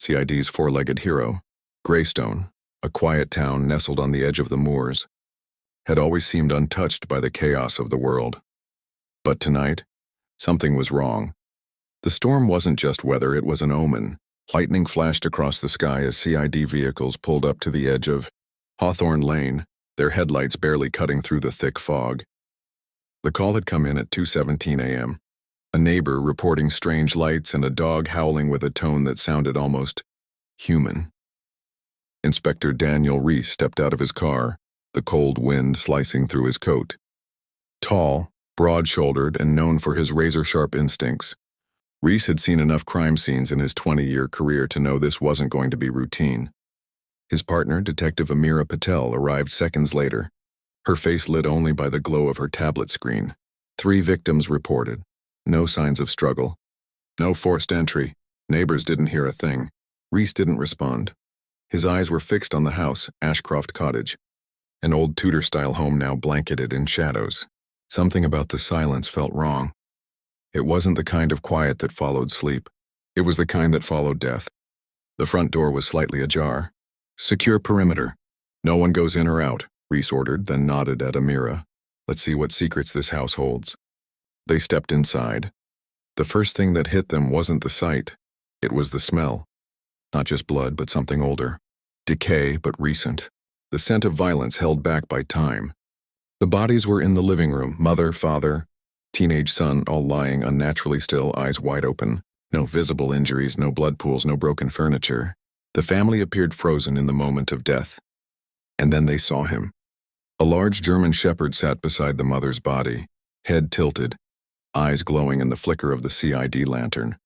CID's four-legged hero, Greystone, a quiet town nestled on the edge of the moors, had always seemed untouched by the chaos of the world. But tonight, something was wrong. The storm wasn't just weather, it was an omen. Lightning flashed across the sky as CID vehicles pulled up to the edge of Hawthorne Lane, their headlights barely cutting through the thick fog. The call had come in at 2:17 a.m., a neighbor reporting strange lights and a dog howling with a tone that sounded almost human. Inspector Daniel Reese stepped out of his car, the cold wind slicing through his coat. Tall, broad-shouldered, and known for his razor-sharp instincts, Reese had seen enough crime scenes in his 20-year career to know this wasn't going to be routine. His partner, Detective Amira Patel, arrived seconds later, her face lit only by the glow of her tablet screen. 3 victims reported. No signs of struggle. No forced entry. Neighbors didn't hear a thing. Reese didn't respond. His eyes were fixed on the house, Ashcroft Cottage, an old Tudor-style home now blanketed in shadows. Something about the silence felt wrong. It wasn't the kind of quiet that followed sleep. It was the kind that followed death. The front door was slightly ajar. "Secure perimeter. No one goes in or out," Reese ordered, then nodded at Amira. "Let's see what secrets this house holds." They stepped inside. The first thing that hit them wasn't the sight. It was the smell. Not just blood, but something older. Decay, but recent. The scent of violence held back by time. The bodies were in the living room, mother, father, teenage son, all lying unnaturally still, eyes wide open. No visible injuries, no blood pools, no broken furniture. The family appeared frozen in the moment of death. And then they saw him. A large German shepherd sat beside the mother's body, head tilted, eyes glowing in the flicker of the CID lantern.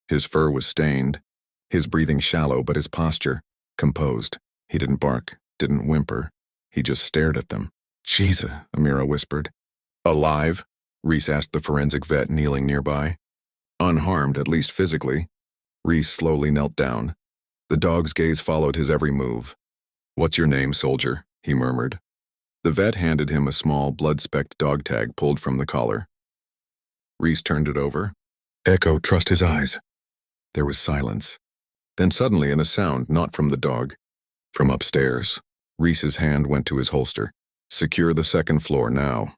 His fur was stained, his breathing shallow, but his posture composed. He didn't bark, didn't whimper. He just stared at them. "Jesus," Amira whispered. "Alive?" Reese asked the forensic vet kneeling nearby. Unharmed, at least physically. Reese slowly knelt down. The dog's gaze followed his every move. "What's your name, soldier?" he murmured. The vet handed him a small, blood-specked dog tag pulled from the collar. Reese turned it over. "Echo, trust his eyes." There was silence. Then suddenly a sound, not from the dog. From upstairs. Reese's hand went to his holster. "Secure the second floor now."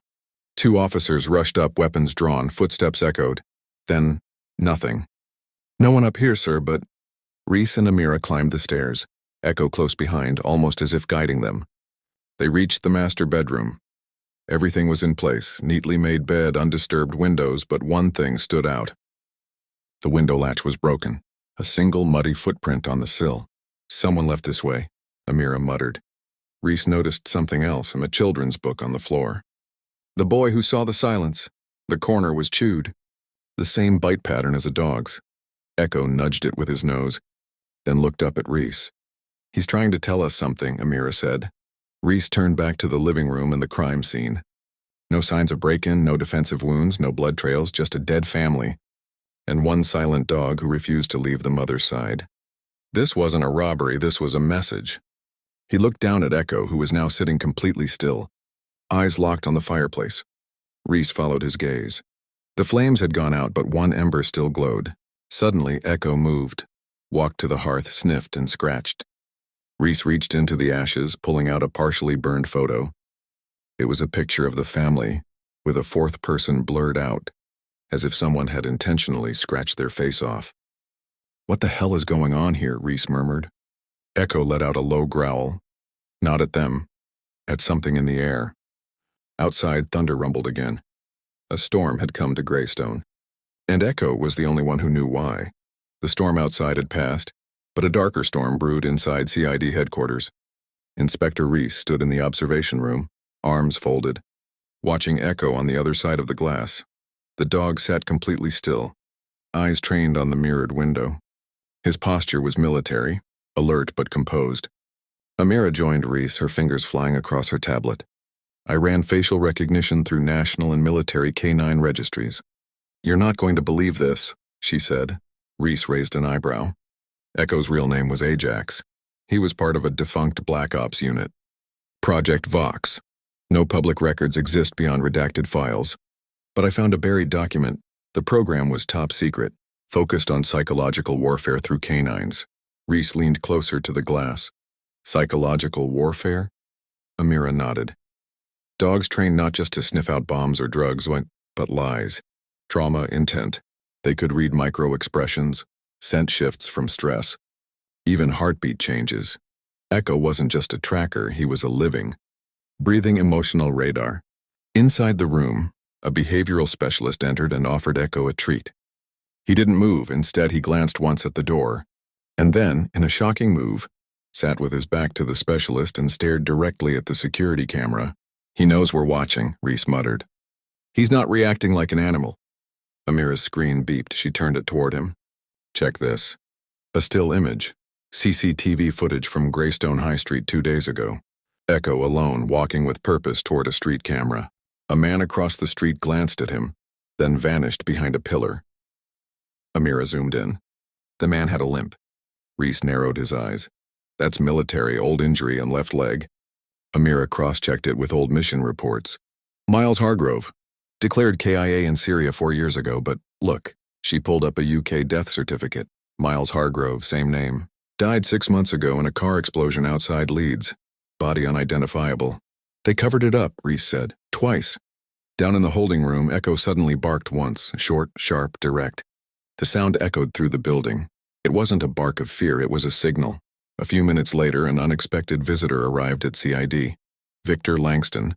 2 officers rushed up, weapons drawn, footsteps echoed. Then, nothing. "No one up here, sir, but—" Reese and Amira climbed the stairs, Echo close behind, almost as if guiding them. They reached the master bedroom. Everything was in place, neatly made bed, undisturbed windows, but one thing stood out. The window latch was broken, a single muddy footprint on the sill. "Someone left this way," Amira muttered. Reese noticed something else, a children's book on the floor. "The Boy Who Saw the Silence." The corner was chewed. The same bite pattern as a dog's. Echo nudged it with his nose, then looked up at Reese. "He's trying to tell us something," Amira said. Reese turned back to the living room and the crime scene. No signs of break-in, no defensive wounds, no blood trails, just a dead family. And one silent dog who refused to leave the mother's side. This wasn't a robbery, this was a message. He looked down at Echo, who was now sitting completely still, eyes locked on the fireplace. Reese followed his gaze. The flames had gone out, but one ember still glowed. Suddenly, Echo moved, walked to the hearth, sniffed, and scratched. Reese reached into the ashes, pulling out a partially burned photo. It was a picture of the family, with a 4th person blurred out, as if someone had intentionally scratched their face off. "What the hell is going on here?" Reese murmured. Echo let out a low growl. Not at them, at something in the air. Outside, thunder rumbled again. A storm had come to Greystone. And Echo was the only one who knew why. The storm outside had passed, but a darker storm brewed inside CID headquarters. Inspector Reese stood in the observation room, arms folded, watching Echo on the other side of the glass. The dog sat completely still, eyes trained on the mirrored window. His posture was military, alert but composed. Amira joined Reese, her fingers flying across her tablet. "I ran facial recognition through national and military K-9 registries." "You're not going to believe this," she said. Reese raised an eyebrow. Echo's real name was Ajax. He was part of a defunct Black Ops unit. Project Vox. No public records exist beyond redacted files. But I found a buried document. The program was top secret, focused on psychological warfare through canines. Reese leaned closer to the glass. Psychological warfare? Amira nodded. Dogs trained not just to sniff out bombs or drugs, but lies. Trauma, intent. They could read micro-expressions, scent shifts from stress, even heartbeat changes. Echo wasn't just a tracker, he was a living, breathing emotional radar. Inside the room, a behavioral specialist entered and offered Echo a treat. He didn't move, instead he glanced once at the door, and then, in a shocking move, sat with his back to the specialist and stared directly at the security camera. He knows we're watching, Reese muttered. He's not reacting like an animal. Amira's screen beeped. She turned it toward him. Check this. A still image. CCTV footage from Greystone High Street 2 days ago. Echo alone, walking with purpose toward a street camera. A man across the street glanced at him, then vanished behind a pillar. Amira zoomed in. The man had a limp. Reese narrowed his eyes. That's military, old injury and left leg. Amira cross-checked it with old mission reports. Miles Hargrove. Declared KIA in Syria 4 years ago, but look, she pulled up a UK death certificate. Miles Hargrove, same name. Died 6 months ago in a car explosion outside Leeds. Body unidentifiable. They covered it up, Reese said. Twice. Down in the holding room, Echo suddenly barked once, short, sharp, direct. The sound echoed through the building. It wasn't a bark of fear, it was a signal. A few minutes later, an unexpected visitor arrived at CID. Victor Langston,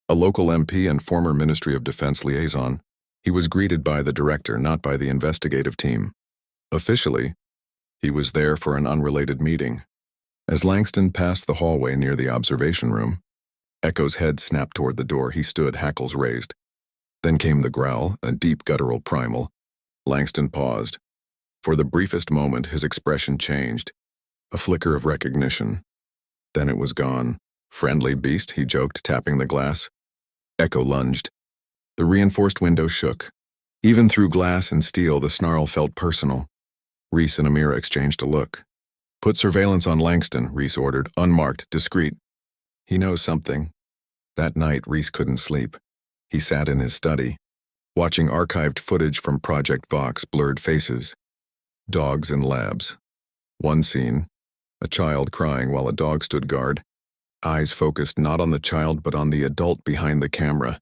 a local MP and former Ministry of Defense liaison. He was greeted by the director, not by the investigative team. Officially, he was there for an unrelated meeting. As Langston passed the hallway near the observation room, Echo's head snapped toward the door. He stood, hackles raised. Then came the growl, a deep guttural primal. Langston paused. For the briefest moment, his expression changed. A flicker of recognition. Then it was gone. Friendly beast, he joked, tapping the glass. Echo lunged. The reinforced window shook. Even through glass and steel, the snarl felt personal. Reese and Amira exchanged a look. Put surveillance on Langston, Reese ordered, unmarked, discreet. He knows something. That night, Reese couldn't sleep. He sat in his study, watching archived footage from Project Vox, blurred faces. Dogs in labs. One scene, a child crying while a dog stood guard. Eyes focused not on the child but on the adult behind the camera.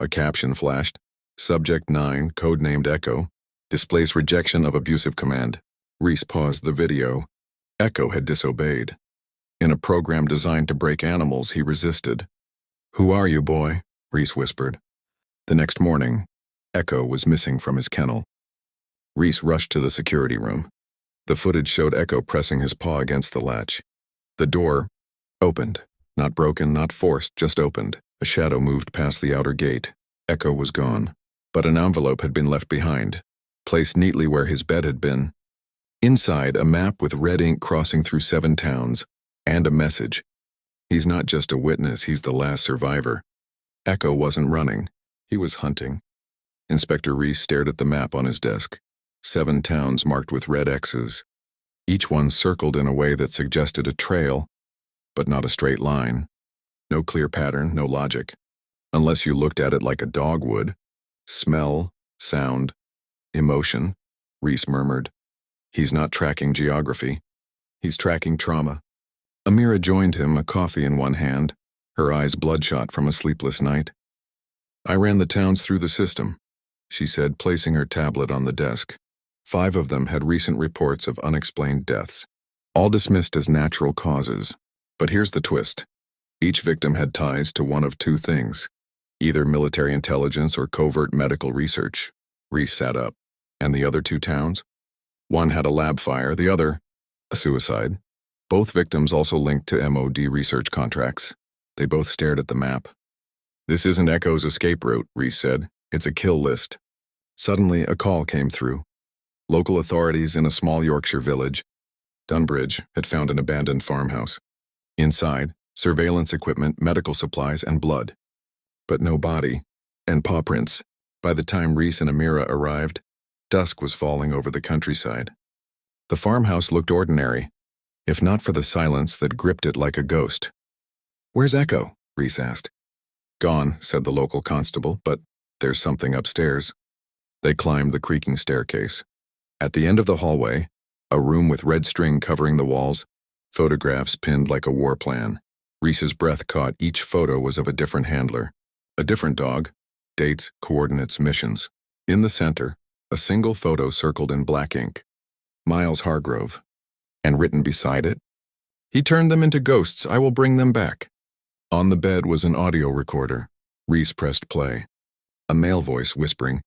A caption flashed. Subject 9, codenamed Echo, displays rejection of abusive command. Reese paused the video. Echo had disobeyed. In a program designed to break animals, he resisted. Who are you, boy? Reese whispered. The next morning, Echo was missing from his kennel. Reese rushed to the security room. The footage showed Echo pressing his paw against the latch. The door opened. Not broken, not forced, just opened. A shadow moved past the outer gate. Echo was gone. But an envelope had been left behind, placed neatly where his bed had been. Inside, a map with red ink crossing through 7 towns, and a message. He's not just a witness, he's the last survivor. Echo wasn't running. He was hunting. Inspector Reese stared at the map on his desk. 7 towns marked with red X's. Each one circled in a way that suggested a trail, but not a straight line. No clear pattern, no logic. Unless you looked at it like a dog would. Smell, sound, emotion, Reese murmured. He's not tracking geography. He's tracking trauma. Amira joined him, a coffee in one hand, her eyes bloodshot from a sleepless night. I ran the towns through the system, she said, placing her tablet on the desk. 5 of them had recent reports of unexplained deaths, all dismissed as natural causes. But here's the twist. Each victim had ties to one of 2 things, either military intelligence or covert medical research. Reese sat up. And the other 2 towns? One had a lab fire, the other, a suicide. Both victims also linked to MOD research contracts. They both stared at the map. This isn't Echo's escape route, Reese said. It's a kill list. Suddenly, a call came through. Local authorities in a small Yorkshire village, Dunbridge, had found an abandoned farmhouse. Inside, surveillance equipment, medical supplies, and blood. But no body, and paw prints. By the time Reese and Amira arrived, dusk was falling over the countryside. The farmhouse looked ordinary, if not for the silence that gripped it like a ghost. Where's Echo? Reese asked. Gone, said the local constable, but there's something upstairs. They climbed the creaking staircase. At the end of the hallway, A room with red string covering the walls, photographs pinned like a war plan. Reese's breath caught each photo was of a different handler. A different dog, dates, coordinates, missions. In the center, a single photo circled in black ink. Miles Hargrove. And written beside it, "He turned them into ghosts. I will bring them back." On the bed was an audio recorder. Reese pressed play. A male voice whispering.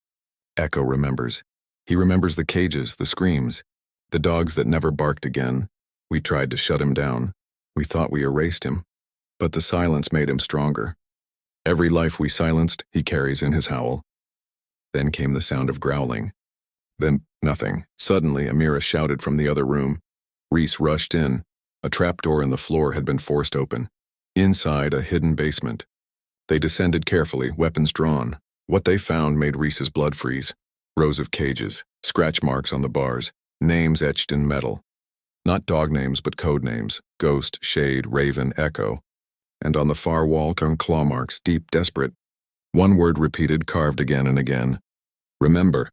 Echo remembers. He remembers the cages, the screams, the dogs that never barked again. We tried to shut him down. We thought we erased him. But the silence made him stronger. Every life we silenced, he carries in his howl. Then came the sound of growling. Then nothing. Suddenly, Amira shouted from the other room. Reese rushed in. A trapdoor in the floor had been forced open. Inside, a hidden basement. They descended carefully, weapons drawn. What they found made Reese's blood freeze. Rows of cages, scratch marks on the bars, names etched in metal. Not dog names, but code names. Ghost, Shade, Raven, Echo. And on the far wall turned claw marks, deep, desperate. One word repeated, carved again and again. Remember.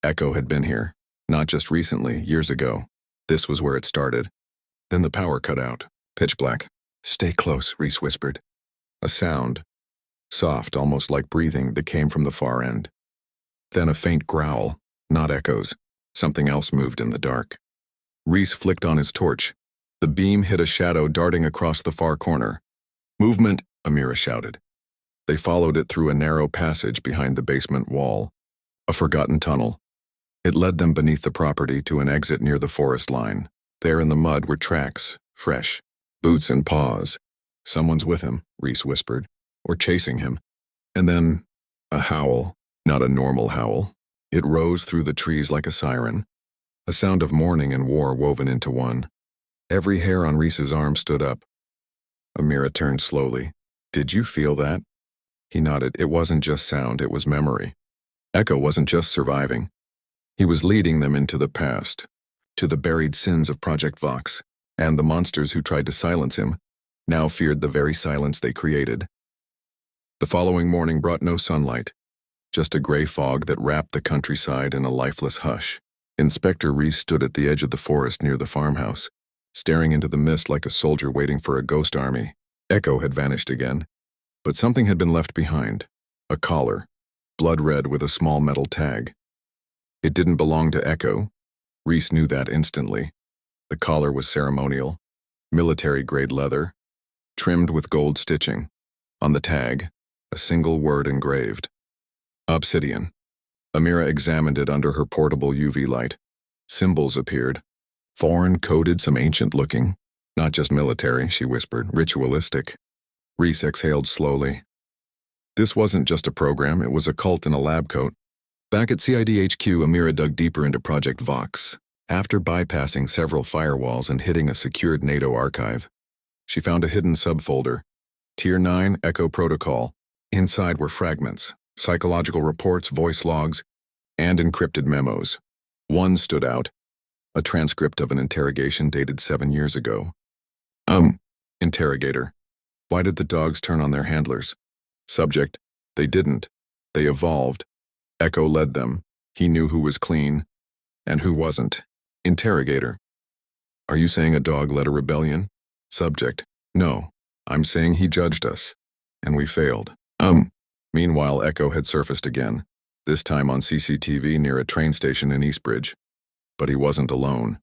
Echo had been here. Not just recently, years ago. This was where it started. Then the power cut out. Pitch black. "Stay close," Reese whispered. A sound. Soft, almost like breathing, that came from the far end. Then a faint growl. Not Echo's. Something else moved in the dark. Reese flicked on his torch. The beam hit a shadow darting across the far corner. "Movement," Amira shouted. They followed it through a narrow passage behind the basement wall. A forgotten tunnel. It led them beneath the property to an exit near the forest line. There in the mud were tracks, fresh, boots and paws. "Someone's with him," Reese whispered, "or chasing him." And then, a howl, not a normal howl. It rose through the trees like a siren, a sound of mourning and war woven into one. Every hair on Reese's arm stood up. Amira turned slowly. "Did you feel that?" He nodded. It wasn't just sound, it was memory. Echo wasn't just surviving. He was leading them into the past, to the buried sins of Project Vox, and the monsters who tried to silence him now feared the very silence they created. The following morning brought no sunlight, just a gray fog that wrapped the countryside in a lifeless hush. Inspector Reese stood at the edge of the forest near the farmhouse, staring into the mist like a soldier waiting for a ghost army. Echo had vanished again, but something had been left behind. A collar, blood red with a small metal tag. It didn't belong to Echo. Reese knew that instantly. The collar was ceremonial, military-grade leather, trimmed with gold stitching. On the tag, a single word engraved. Obsidian. Amira examined it under her portable UV light. Symbols appeared. Foreign coded, some ancient looking. Not just military, she whispered, ritualistic. Reese exhaled slowly. This wasn't just a program, it was a cult in a lab coat. Back at CID HQ, Amira dug deeper into Project Vox. After bypassing several firewalls and hitting a secured NATO archive, she found a hidden subfolder. Tier 9 Echo Protocol. Inside were fragments, psychological reports, voice logs, and encrypted memos. One stood out, a transcript of an interrogation dated 7 years ago. Interrogator. Why did the dogs turn on their handlers? Subject. They didn't. They evolved. Echo led them. He knew who was clean and who wasn't. Interrogator. Are you saying a dog led a rebellion? Subject. No. I'm saying he judged us. And we failed. Meanwhile, Echo had surfaced again, this time on CCTV near a train station in Eastbridge. But he wasn't alone.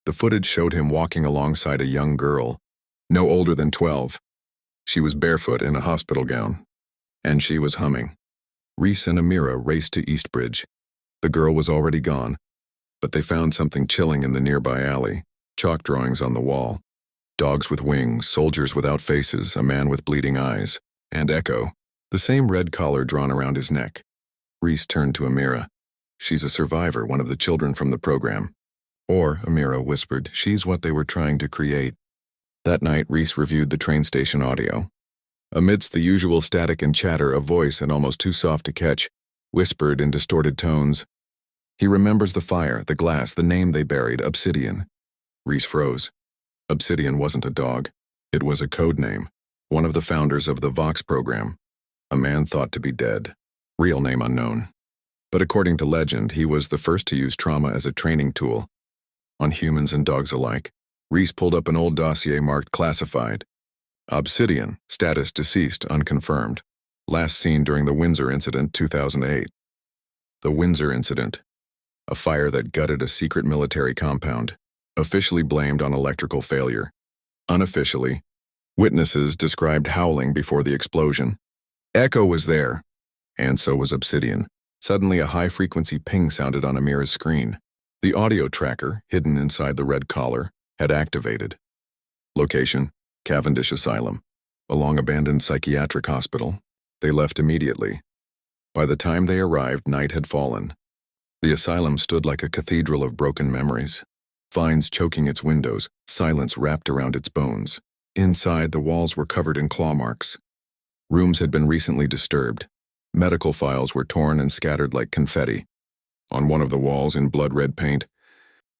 The footage showed him walking alongside a young girl, no older than 12. She was barefoot in a hospital gown. And she was humming. Reese and Amira raced to Eastbridge. The girl was already gone, but they found something chilling in the nearby alley, chalk drawings on the wall. Dogs with wings, soldiers without faces, a man with bleeding eyes, and Echo, the same red collar drawn around his neck. Reese turned to Amira. She's a survivor, one of the children from the program. Or, Amira whispered, she's what they were trying to create. That night, Reese reviewed the train station audio. Amidst the usual static and chatter, a voice, and almost too soft to catch, whispered in distorted tones. He remembers the fire, the glass, the name they buried, Obsidian. Reese froze. Obsidian wasn't a dog. It was a code name. One of the founders of the Vox program. A man thought to be dead. Real name unknown. But according to legend, he was the first to use trauma as a training tool. on humans and dogs alike. Reese pulled up an old dossier marked classified. Obsidian, status deceased, unconfirmed. Last seen during the Windsor incident, 2008. The Windsor incident. A fire that gutted a secret military compound. Officially blamed on electrical failure. Unofficially, witnesses described howling before the explosion. Echo was there, and so was Obsidian. Suddenly, a high-frequency ping sounded on Amira's screen. The audio tracker, hidden inside the red collar, had activated. Location, Cavendish Asylum. A long-abandoned psychiatric hospital. They left immediately. By the time they arrived, night had fallen. The asylum stood like a cathedral of broken memories. Vines choking its windows, silence wrapped around its bones. Inside, the walls were covered in claw marks. Rooms had been recently disturbed. Medical files were torn and scattered like confetti. On one of the walls, in blood-red paint,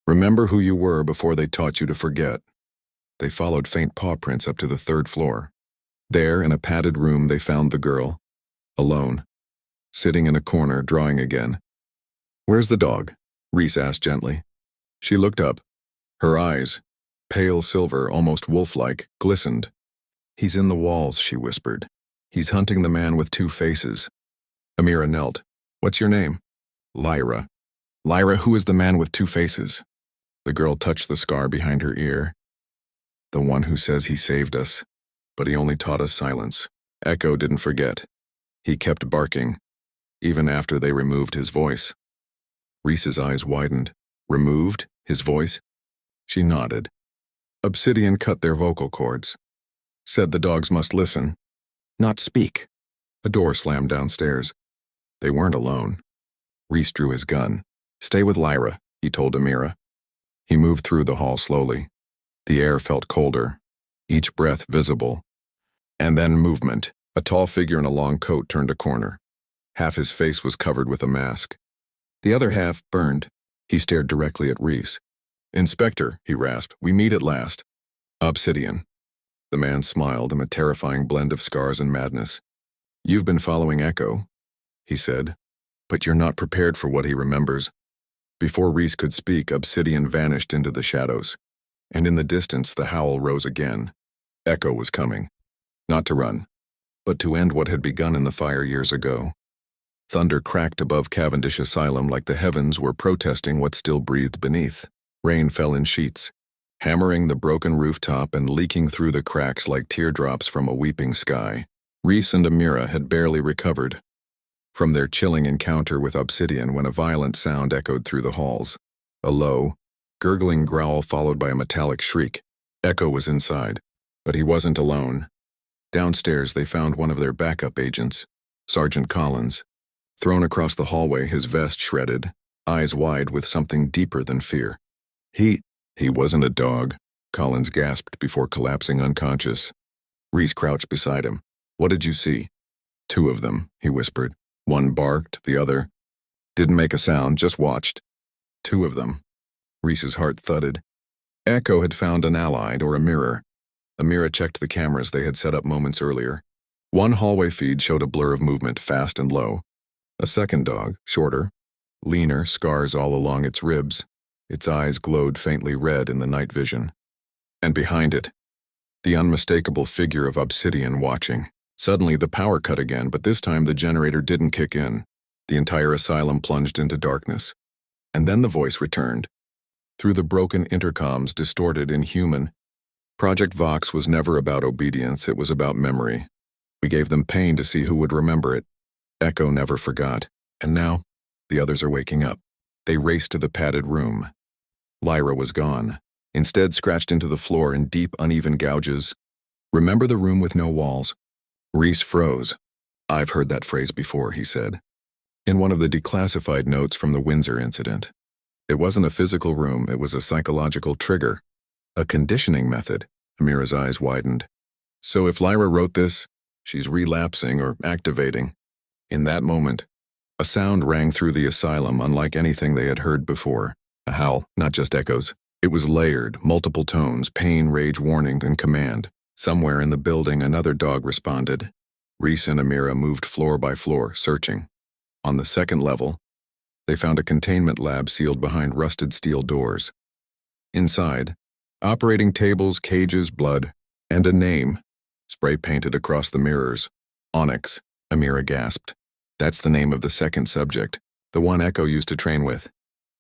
"Remember who you were before they taught you to forget." They followed faint paw prints up to the 3rd floor. There, in a padded room, they found the girl, alone, sitting in a corner, drawing again. "Where's the dog?" Reese asked gently. She looked up. Her eyes, pale silver, almost wolf-like, glistened. "He's in the walls," she whispered. "He's hunting the man with 2 faces." Amira knelt. "What's your name?" "Lyra." "Lyra, who is the man with 2 faces?" The girl touched the scar behind her ear. "The one who says he saved us, but he only taught us silence." Echo didn't forget. He kept barking, even after they removed his voice. Reese's eyes widened. "Removed? His voice?" She nodded. "Obsidian cut their vocal cords. Said the dogs must listen, not speak." A door slammed downstairs. They weren't alone. Reese drew his gun. "Stay with Lyra," he told Amira. He moved through the hall slowly. The air felt colder, each breath visible. And then movement. A tall figure in a long coat turned a corner. Half his face was covered with a mask. The other half burned. He stared directly at Reese. "Inspector," he rasped, "we meet at last." "Obsidian." The man smiled, a terrifying blend of scars and madness. "You've been following Echo," he said, "but you're not prepared for what he remembers." Before Reese could speak, Obsidian vanished into the shadows. And in the distance, the howl rose again. Echo was coming. Not to run, but to end what had begun in the fire years ago. Thunder cracked above Cavendish Asylum like the heavens were protesting what still breathed beneath. Rain fell in sheets, hammering the broken rooftop and leaking through the cracks like teardrops from a weeping sky. Reese and Amira had barely recovered from their chilling encounter with Obsidian when a violent sound echoed through the halls. A low, gurgling growl followed by a metallic shriek. Echo was inside, but he wasn't alone. Downstairs, they found one of their backup agents, Sergeant Collins. Thrown across the hallway, his vest shredded, eyes wide with something deeper than fear. He wasn't a dog," Collins gasped before collapsing unconscious. Reese crouched beside him. "What did you see?" "2 of them," he whispered. "One barked, the other didn't make a sound, just watched." 2 of them. Reese's heart thudded. Echo had found an ally or a mirror. Amira checked the cameras they had set up moments earlier. One hallway feed showed a blur of movement, fast and low. A second dog, shorter, leaner, scars all along its ribs. Its eyes glowed faintly red in the night vision. And behind it, the unmistakable figure of Obsidian watching. Suddenly, the power cut again, but this time the generator didn't kick in. The entire asylum plunged into darkness. And then the voice returned. Through the broken intercoms, distorted, inhuman. Project Vox was never about obedience, it was about memory. We gave them pain to see who would remember it. Echo never forgot. And now, the others are waking up. They raced to the padded room. Lyra was gone, instead scratched into the floor in deep, uneven gouges. "Remember the room with no walls?" Reese froze. "I've heard that phrase before," he said. In one of the declassified notes from the Windsor incident. It wasn't a physical room, it was a psychological trigger. A conditioning method. Amira's eyes widened. "So if Lyra wrote this, she's relapsing or activating." In that moment, a sound rang through the asylum unlike anything they had heard before. A howl, not just echoes. It was layered, multiple tones, pain, rage, warning, and command. Somewhere in the building, another dog responded. Reese and Amira moved floor by floor, searching. On the 2nd level, they found a containment lab sealed behind rusted steel doors. Inside, operating tables, cages, blood, and a name, spray painted across the mirrors. Onyx, Amira gasped. That's the name of the second subject, the one Echo used to train with.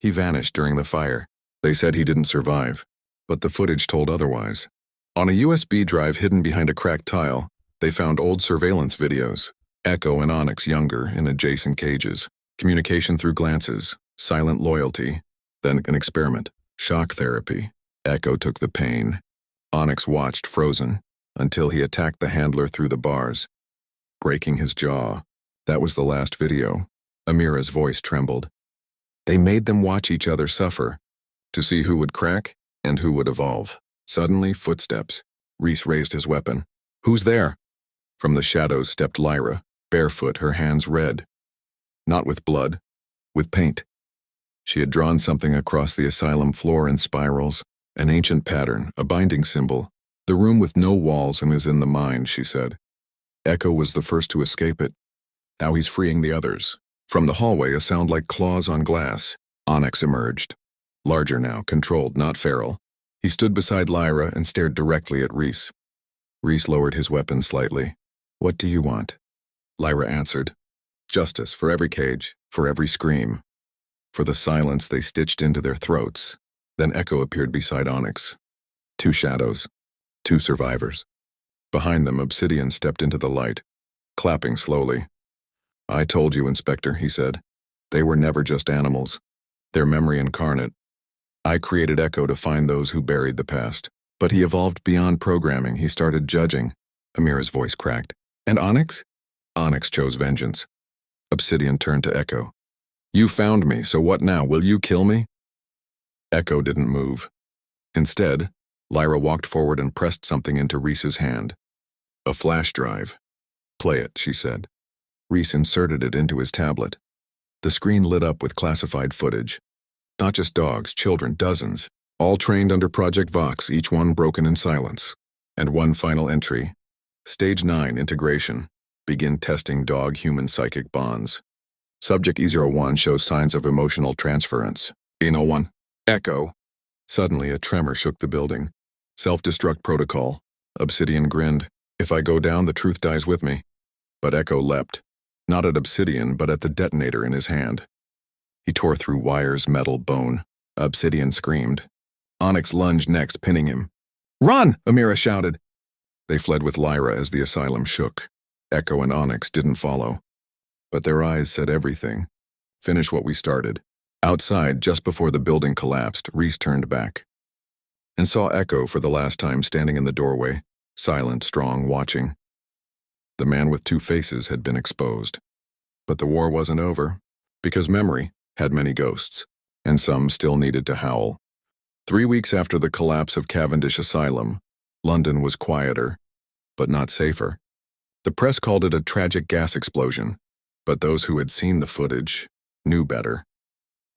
He vanished during the fire. They said he didn't survive, but the footage told otherwise. On a USB drive hidden behind a cracked tile, they found old surveillance videos. Echo and Onyx younger in adjacent cages. Communication through glances, silent loyalty, then an experiment. Shock therapy. Echo took the pain. Onyx watched frozen until he attacked the handler through the bars, breaking his jaw. That was the last video. Amira's voice trembled. They made them watch each other suffer, to see who would crack and who would evolve. Suddenly, footsteps. Reese raised his weapon. Who's there? From the shadows stepped Lyra, barefoot, her hands red. Not with blood, with paint. She had drawn something across the asylum floor in spirals, an ancient pattern, a binding symbol. The room with no walls and is in the mind, she said. Echo was the first to escape it. Now he's freeing the others. From the hallway, a sound like claws on glass. Onyx emerged. Larger now, controlled, not feral. He stood beside Lyra and stared directly at Reese. Reese lowered his weapon slightly. What do you want? Lyra answered. Justice for every cage, for every scream. For the silence they stitched into their throats. Then Echo appeared beside Onyx. Two shadows. Two survivors. Behind them, Obsidian stepped into the light, clapping slowly. I told you, Inspector, he said. They were never just animals. They're memory incarnate. I created Echo to find those who buried the past. But he evolved beyond programming. He started judging. Amira's voice cracked. And Onyx? Onyx chose vengeance. Obsidian turned to Echo. You found me, so what now? Will you kill me? Echo didn't move. Instead, Lyra walked forward and pressed something into Reese's hand. A flash drive. Play it, she said. Reese inserted it into his tablet. The screen lit up with classified footage. Not just dogs, children, dozens, all trained under Project Vox, each one broken in silence. And one final entry. Stage 9 integration. Begin testing dog-human psychic bonds. Subject E01 shows signs of emotional transference. E01. Echo. Suddenly, a tremor shook the building. Self-destruct protocol. Obsidian grinned. If I go down, the truth dies with me. But Echo leapt. Not at Obsidian, but at the detonator in his hand. He tore through wires, metal, bone. Obsidian screamed. Onyx lunged next, pinning him. Run! Amira shouted. They fled with Lyra as the asylum shook. Echo and Onyx didn't follow. But their eyes said everything. Finish what we started. Outside, just before the building collapsed, Reese turned back and saw Echo for the last time standing in the doorway, silent, strong, watching. The man with two faces had been exposed. But the war wasn't over, because memory had many ghosts, and some still needed to howl. 3 weeks after the collapse of Cavendish Asylum, London was quieter, but not safer. The press called it a tragic gas explosion, but those who had seen the footage knew better.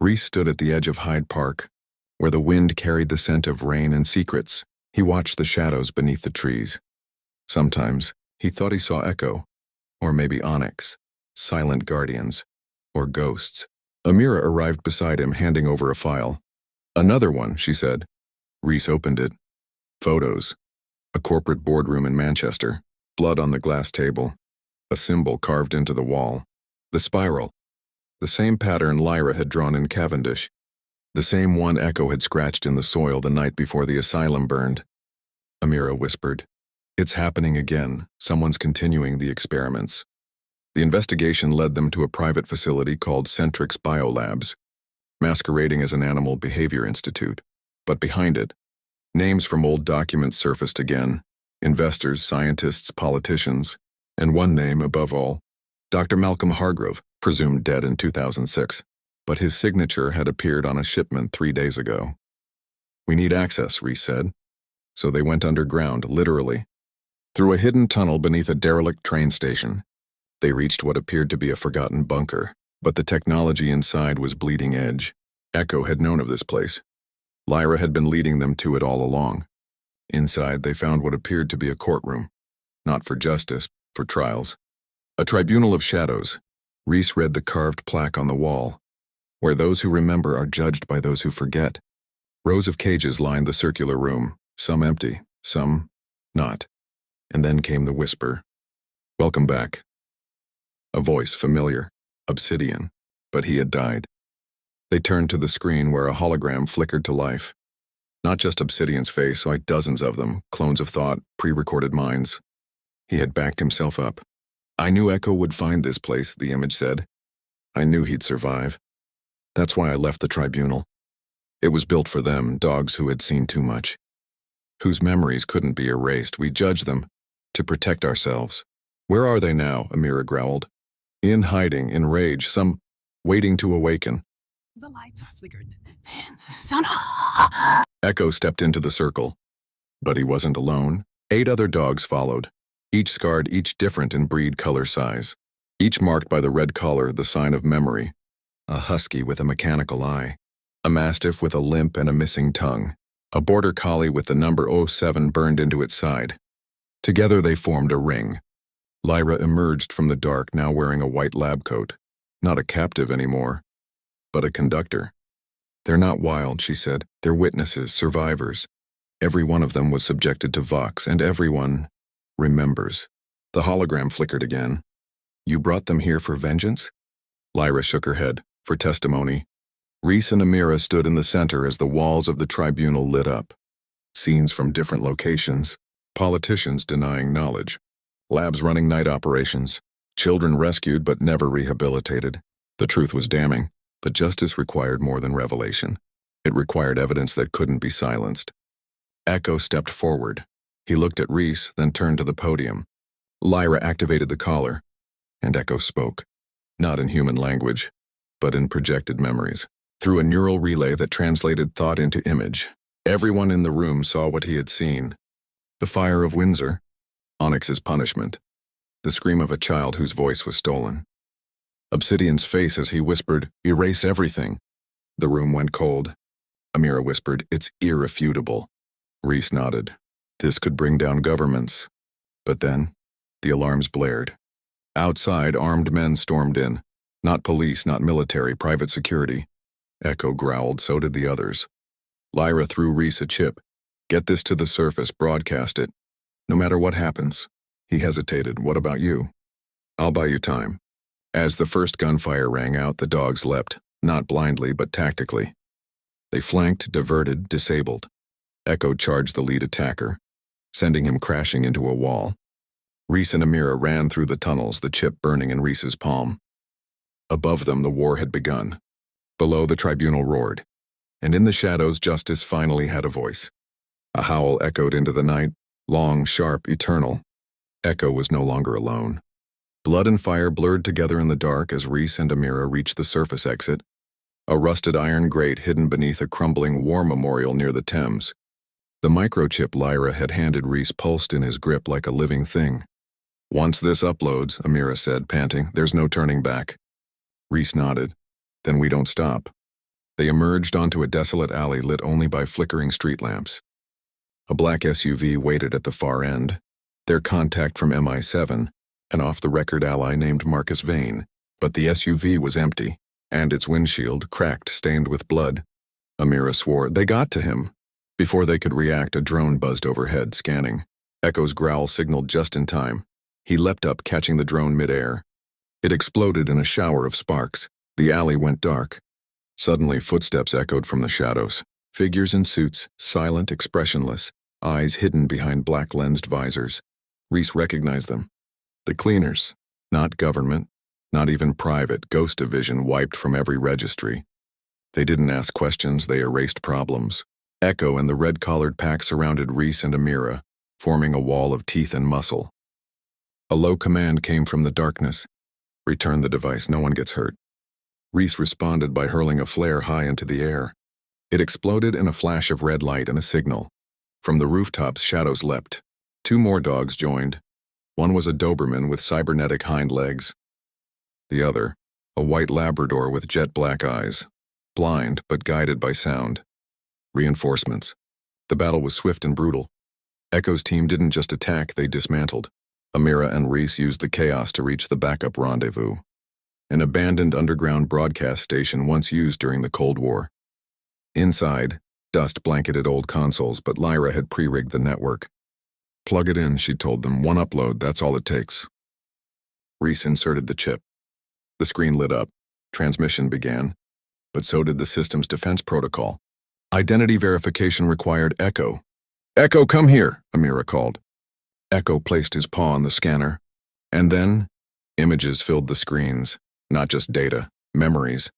Reese stood at the edge of Hyde Park, where the wind carried the scent of rain and secrets. He watched the shadows beneath the trees. Sometimes he thought he saw Echo, or maybe Onyx, silent guardians, or ghosts. Amira arrived beside him, handing over a file. Another one, she said. Reese opened it. Photos. A corporate boardroom in Manchester. Blood on the glass table. A symbol carved into the wall. The spiral. The same pattern Lyra had drawn in Cavendish. The same one Echo had scratched in the soil the night before the asylum burned. Amira whispered. It's happening again. Someone's continuing the experiments. The investigation led them to a private facility called Centrix Biolabs, masquerading as an animal behavior institute. But behind it, names from old documents surfaced again. Investors, scientists, politicians, and one name above all, Dr. Malcolm Hargrove, presumed dead in 2006. But his signature had appeared on a shipment 3 days ago. We need access, Reese said. So they went underground, literally. Through a hidden tunnel beneath a derelict train station, they reached what appeared to be a forgotten bunker, but the technology inside was bleeding edge. Echo had known of this place. Lyra had been leading them to it all along. Inside, they found what appeared to be a courtroom. Not for justice, for trials. A tribunal of shadows. Reese read the carved plaque on the wall, where those who remember are judged by those who forget. Rows of cages lined the circular room, some empty, some not. And then came the whisper. "Welcome back." A voice familiar, Obsidian, but he had died. They turned to the screen where a hologram flickered to life. Not just Obsidian's face, like dozens of them, clones of thought, pre-recorded minds. He had backed himself up. "I knew Echo would find this place," the image said. "I knew he'd survive. That's why I left the tribunal. It was built for them, dogs who had seen too much. Whose memories couldn't be erased. We judged them to protect ourselves." "Where are they now?" Amira growled. "In hiding, in rage, some waiting to awaken." The lights flickered. Sound. Echo stepped into the circle. But he wasn't alone. 8 other dogs followed, each scarred, each different in breed, color, size. Each marked by the red collar, the sign of memory. A husky with a mechanical eye. A mastiff with a limp and a missing tongue. A border collie with the number 07 burned into its side. Together they formed a ring. Lyra emerged from the dark, now wearing a white lab coat. Not a captive anymore, but a conductor. "They're not wild," she said. "They're witnesses, survivors. Every one of them was subjected to Vox, and everyone remembers." The hologram flickered again. "You brought them here for vengeance?" Lyra shook her head. "For testimony." Reese and Amira stood in the center as the walls of the tribunal lit up. Scenes from different locations. Politicians denying knowledge. Labs running night operations. Children rescued but never rehabilitated. The truth was damning, but justice required more than revelation. It required evidence that couldn't be silenced. Echo stepped forward. He looked at Reese, then turned to the podium. Lyra activated the collar, and Echo spoke. Not in human language, but in projected memories. Through a neural relay that translated thought into image. Everyone in the room saw what he had seen. The fire of Windsor. Onyx's punishment. The scream of a child whose voice was stolen. Obsidian's face as he whispered, "Erase everything." The room went cold. Amira whispered, "It's irrefutable." Reese nodded. This could bring down governments. But then, the alarms blared. Outside, armed men stormed in. Not police, not military, private security. Echo growled, so did the others. Lyra threw Reese a chip. "Get this to the surface, broadcast it. No matter what happens." He hesitated. "What about you?" "I'll buy you time." As the first gunfire rang out, the dogs leapt, not blindly but tactically. They flanked, diverted, disabled. Echo charged the lead attacker, sending him crashing into a wall. Reese and Amira ran through the tunnels, the chip burning in Reese's palm. Above them, the war had begun. Below, the tribunal roared. And in the shadows, justice finally had a voice. A howl echoed into the night, long, sharp, eternal. Echo was no longer alone. Blood and fire blurred together in the dark as Reese and Amira reached the surface exit. A rusted iron grate hidden beneath a crumbling war memorial near the Thames. The microchip Lyra had handed Reese pulsed in his grip like a living thing. "Once this uploads," Amira said, panting, "there's no turning back." Reese nodded. "Then we don't stop." They emerged onto a desolate alley lit only by flickering street lamps. A black SUV waited at the far end. Their contact from MI7, an off-the-record ally named Marcus Vane. But the SUV was empty, and its windshield, cracked, stained with blood. Amira swore, "They got to him." Before they could react, a drone buzzed overhead, scanning. Echo's growl signaled just in time. He leapt up, catching the drone midair. It exploded in a shower of sparks. The alley went dark. Suddenly, footsteps echoed from the shadows. Figures in suits, silent, expressionless, eyes hidden behind black-lensed visors. Reese recognized them. The cleaners. Not government, not even private, Ghost Division wiped from every registry. They didn't ask questions, they erased problems. Echo and the red-collared pack surrounded Reese and Amira, forming a wall of teeth and muscle. A low command came from the darkness. "Return the device, no one gets hurt." Reese responded by hurling a flare high into the air. It exploded in a flash of red light and a signal. From the rooftops, shadows leapt. 2 more dogs joined. One was a Doberman with cybernetic hind legs. The other, a white Labrador with jet black eyes. Blind, but guided by sound. Reinforcements. The battle was swift and brutal. Echo's team didn't just attack, they dismantled. Amira and Reese used the chaos to reach the backup rendezvous. An abandoned underground broadcast station once used during the Cold War. Inside, Dust blanketed old consoles, but Lyra had pre-rigged the network. Plug it in, she told them. One upload, that's all it takes. Reese inserted the chip. The screen lit up. Transmission began. But so did the system's defense protocol. Identity verification required Echo. Echo, come here, Amira called. Echo placed his paw on the scanner. And then, images filled the screens. Not just data, memories.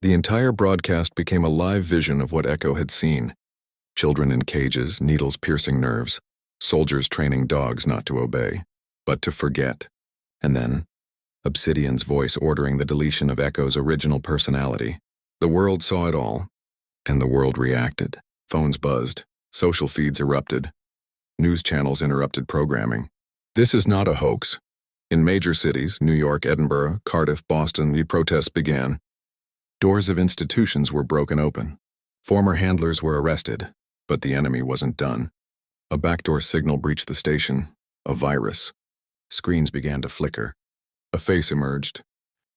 The entire broadcast became a live vision of what Echo had seen. Children in cages, needles piercing nerves. Soldiers training dogs not to obey, but to forget. And then, Obsidian's voice ordering the deletion of Echo's original personality. The world saw it all, and the world reacted. Phones buzzed, social feeds erupted, news channels interrupted programming. This is not a hoax. In major cities, New York, Edinburgh, Cardiff, Boston, the protests began. Doors of institutions were broken open. Former handlers were arrested, but the enemy wasn't done. A backdoor signal breached the station. A virus. Screens began to flicker. A face emerged.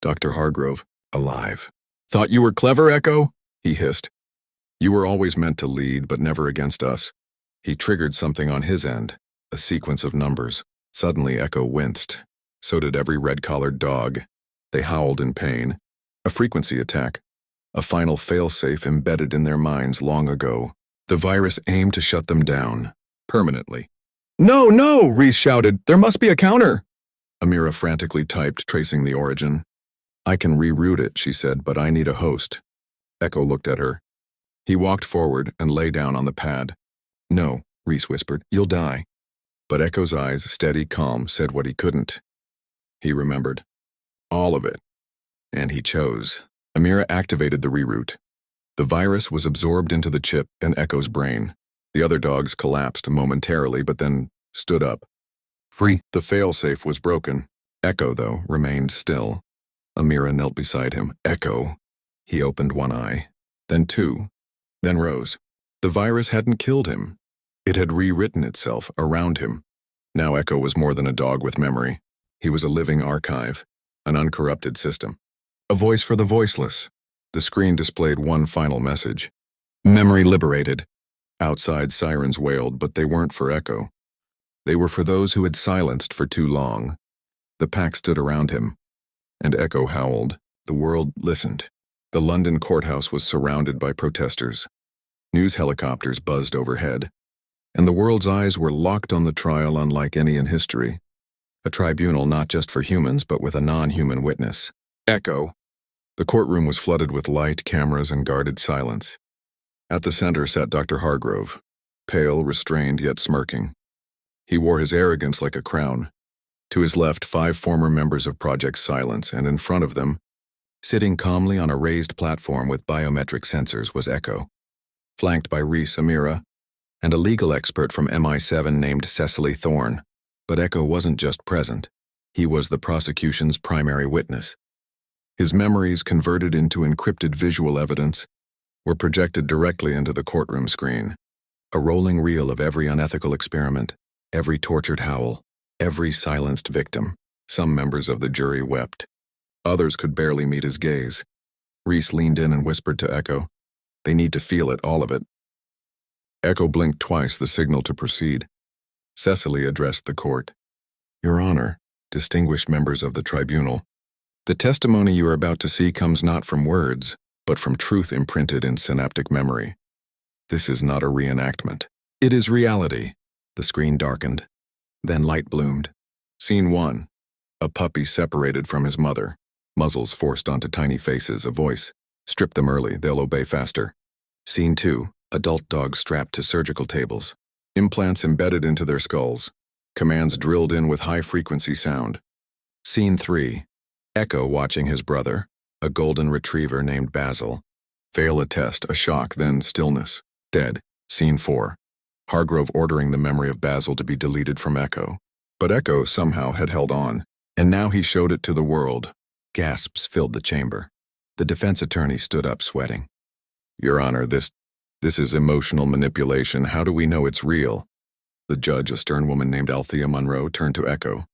Dr. Hargrove, alive. Thought you were clever, Echo? He hissed. You were always meant to lead, but never against us. He triggered something on his end, a sequence of numbers. Suddenly, Echo winced. So did every red-collared dog. They howled in pain. A frequency attack. A final failsafe embedded in their minds long ago. The virus aimed to shut them down. Permanently. No, no, Reese shouted. There must be a counter. Amira frantically typed, tracing the origin. I can reroute it, she said, but I need a host. Echo looked at her. He walked forward and lay down on the pad. No, Reese whispered, you'll die. But Echo's eyes, steady, calm, said what he couldn't. He remembered. All of it. And he chose. Amira activated the reroute. The virus was absorbed into the chip in Echo's brain. The other dogs collapsed momentarily, but then stood up. Free. The failsafe was broken. Echo, though, remained still. Amira knelt beside him. Echo. He opened one eye, then two, then rose. The virus hadn't killed him. It had rewritten itself around him. Now Echo was more than a dog with memory. He was a living archive, an uncorrupted system. A voice for the voiceless. The screen displayed one final message. Memory liberated. Outside, sirens wailed, but they weren't for Echo. They were for those who had silenced for too long. The pack stood around him, and Echo howled. The world listened. The London courthouse was surrounded by protesters. News helicopters buzzed overhead, and the world's eyes were locked on the trial unlike any in history. A tribunal not just for humans, but with a non-human witness. Echo. The courtroom was flooded with light, cameras, and guarded silence. At the center sat Dr. Hargrove, pale, restrained, yet smirking. He wore his arrogance like a crown. To his left, 5 former members of Project Silence, and in front of them, sitting calmly on a raised platform with biometric sensors, was Echo, flanked by Reese, Amira, and a legal expert from MI7 named Cecily Thorne. But Echo wasn't just present. He was the prosecution's primary witness. His memories, converted into encrypted visual evidence, were projected directly into the courtroom screen. A rolling reel of every unethical experiment, every tortured howl, every silenced victim. Some members of the jury wept. Others could barely meet his gaze. Reese leaned in and whispered to Echo, "They need to feel it, all of it." Echo blinked twice, the signal to proceed. Cecily addressed the court. "Your Honor, distinguished members of the tribunal, the testimony you are about to see comes not from words, but from truth imprinted in synaptic memory. This is not a reenactment. It is reality." The screen darkened. Then light bloomed. Scene 1. A puppy separated from his mother. Muzzles forced onto tiny faces, a voice. Strip them early, they'll obey faster. Scene 2. Adult dogs strapped to surgical tables. Implants embedded into their skulls. Commands drilled in with high-frequency sound. Scene 3. Echo watching his brother, a golden retriever named Basil. Fail a test, a shock, then stillness. Dead. Scene 4. Hargrove ordering the memory of Basil to be deleted from Echo. But Echo somehow had held on, and now he showed it to the world. Gasps filled the chamber. The defense attorney stood up, sweating. "Your Honor, this is emotional manipulation. How do we know it's real?" The judge, a stern woman named Althea Monroe, turned to Echo.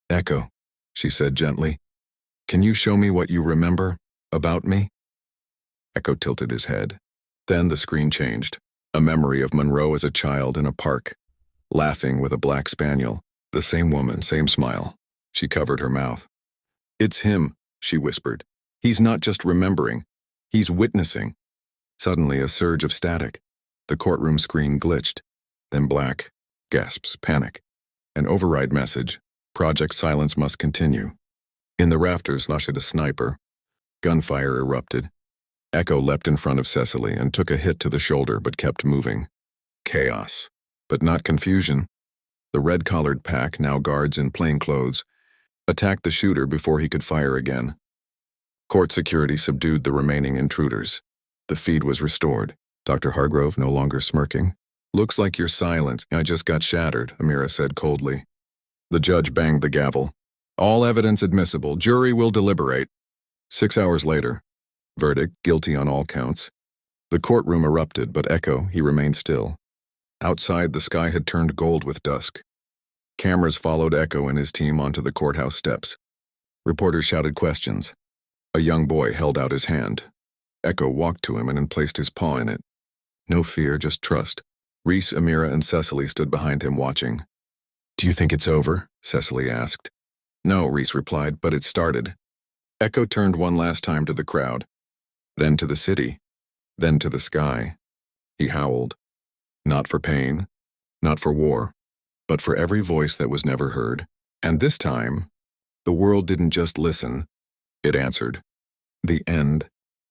"Echo," she said gently, "can you show me what you remember about me?" Echo tilted his head. Then the screen changed. A memory of Monroe as a child in a park, laughing with a black spaniel. The same woman, same smile. She covered her mouth. "It's him," she whispered. "He's not just remembering. He's witnessing." Suddenly, a surge of static. The courtroom screen glitched. Then black. Gasps, panic. An override message. Project Silence must continue. In the rafters lashed a sniper. Gunfire erupted. Echo leapt in front of Cecily and took a hit to the shoulder but kept moving. Chaos. But not confusion. The red-collared pack, now guards in plain clothes, attacked the shooter before he could fire again. Court security subdued the remaining intruders. The feed was restored. Dr. Hargrove, no longer smirking. "Looks like your silence. I just got shattered," Amira said coldly. The judge banged the gavel. "All evidence admissible. Jury will deliberate." 6 hours later. Verdict, guilty on all counts. The courtroom erupted, but Echo, he remained still. Outside, the sky had turned gold with dusk. Cameras followed Echo and his team onto the courthouse steps. Reporters shouted questions. A young boy held out his hand. Echo walked to him and placed his paw in it. No fear, just trust. Reese, Amira, and Cecily stood behind him watching. "Do you think it's over?" Cecily asked. "No," Reese replied, "but it started." Echo turned one last time to the crowd, then to the city, then to the sky. He howled. Not for pain, not for war, but for every voice that was never heard. And this time, the world didn't just listen, it answered. The end